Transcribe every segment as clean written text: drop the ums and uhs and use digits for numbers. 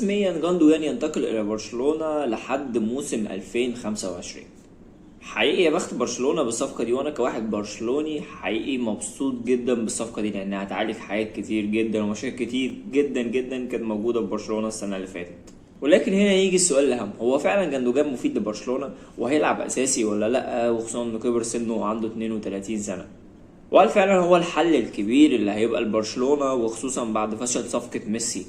رسميا جاندوجان ينتقل الى برشلونة لحد موسم 2025. حقيقي يا بخت برشلونة بالصفقة دي، وانا كواحد برشلوني حقيقي مبسوط جدا بالصفقة دي لانها هتعالج حاجات كتير جدا ومشاكل كتير جدا جدا كانت موجودة في برشلونة السنة اللي فاتت. ولكن هنا يجي السؤال الاهم، هو فعلا جاندوجان مفيد لبرشلونة وهيلعب اساسي ولا لا، وخصوصا انه كبر سنه وعنده 32 سنة؟ وهل فعلا هو الحل الكبير اللي هيبقى لبرشلونة وخصوصا بعد فشل صفقة ميسي؟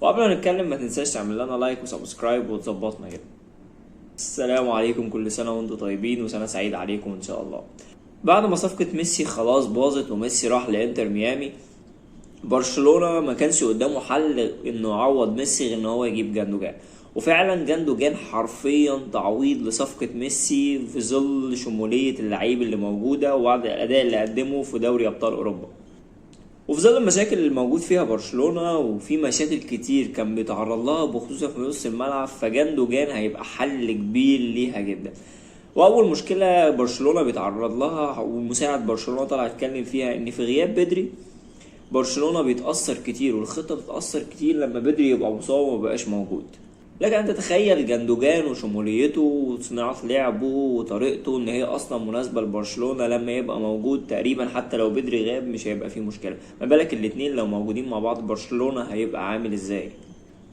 وقبل ما نتكلم ما تنساش تعمل لنا لايك وسبسكرايب وتظبطنا كده. السلام عليكم، كل سنة وانتم طيبين وسنة سعيدة عليكم ان شاء الله. بعد ما صفقة ميسي خلاص باظت وميسي راح لانتر ميامي، برشلونة ما كانش قدامه حل انه يعوض ميسي غير ان هو يجيب جاندوجان. وفعلا جاندوجان حرفيا تعويض لصفقة ميسي في ظل شمولية اللعيب اللي موجودة وبعد الاداء اللي قدمه في دوري ابطال اوروبا، وفي ظل المشاكل اللي موجود فيها برشلونة وفي مشاكل كتير كان بيتعرض لها بخصوصا في نص الملعب، فجاندوجان هيبقى حل كبير ليها جدا. واول مشكلة برشلونة بيتعرض لها ومساعد برشلونة طلع اتكلم فيها ان في غياب بدري برشلونة بيتأثر كتير والخطة بتتأثر كتير لما بدري يبقى مصاب ومبقاش موجود. لكن انت تخيل جاندوجان وشموليته وصناعة لعبه وطريقته ان هي اصلا مناسبة لبرشلونة لما يبقى موجود تقريبا، حتى لو بدري غاب مش هيبقى فيه مشكلة، ما بالك الاتنين لو موجودين مع بعض برشلونة هيبقى عامل ازاي؟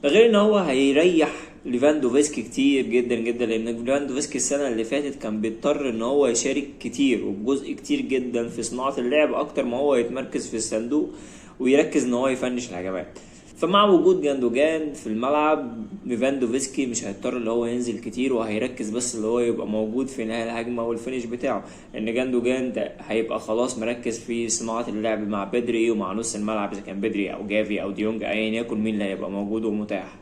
ده غير ان هو هيريح ليفاندوفسكي كتير جدا جدا، لان ليفاندوفسكي السنة اللي فاتت كان بيضطر ان هو يشارك كتير وبجزء كتير جدا في صناعة اللعب اكتر ما هو يتمركز في الصندوق ويركز ان هو يفنش الهجمات. فمع وجود جاندوجان في الملعب ليفاندوفسكي مش هيضطر اللي هو ينزل كتير وهيركز بس اللي هو يبقى موجود في نهاية الهجمة والفينش بتاعه، ان جاندوجان ده هيبقى خلاص مركز في صناعة اللعب مع بدري ومع نص الملعب اذا كان بدري او جافي او ديونج ايا يكن مين اللي هيبقى موجود ومتاح.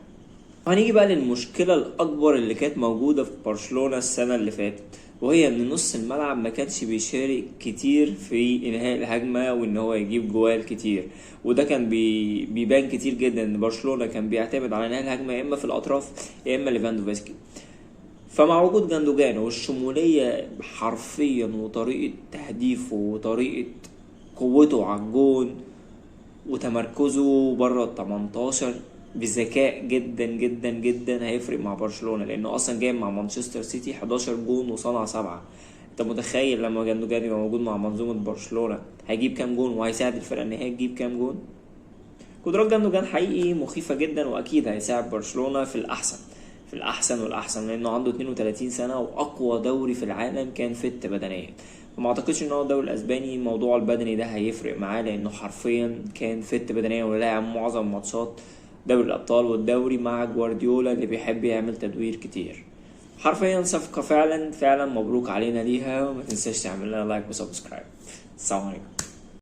هنيجي بقى للمشكلة الأكبر اللي كانت موجودة في برشلونة السنة اللي فاتت، وهي إن نص الملعب ما كانش بيشارك كتير في إنهاء الهجمة وإن هو يجيب جوال كتير، وده كان بيبان كتير جدا إن برشلونة كان بيعتمد على إنهاء الهجمة يا إما في الأطراف يا إما ليفاندوفسكي. فمع وجود جاندوجان والشمولية حرفيا وطريقة تهديفه وطريقة قوته على الجون وتمركزه بره ال 18 بذكاء جدا جدا جدا هيفرق مع برشلونة، لانه اصلا جاي مع مانشستر سيتي 11 جون وصنع 7. انت متخيل لما جاندوجان يبقى موجود مع منظومة برشلونة هيجيب كام جون وهيساعد الفرقة ان هي تجيب كام جون؟ قدرات جاندوجان حقيقي مخيفة جدا واكيد هيساعد برشلونة في الاحسن والاحسن، لانه عنده 32 سنة واقوى دوري في العالم كان فت بدنيا. وما اعتقدش ان هو الدوري الاسباني موضوع البدني ده هيفرق معاه، لانه حرفيا كان فت بدنيا ولاعب معظم ماتشات دوري الابطال والدوري مع جوارديولا اللي بيحب يعمل تدوير كتير. حرفيا صفقة فعلا مبروك علينا ليها، وما تنساش تعمل لنا لايك وسبسكرايب. السلام عليكم.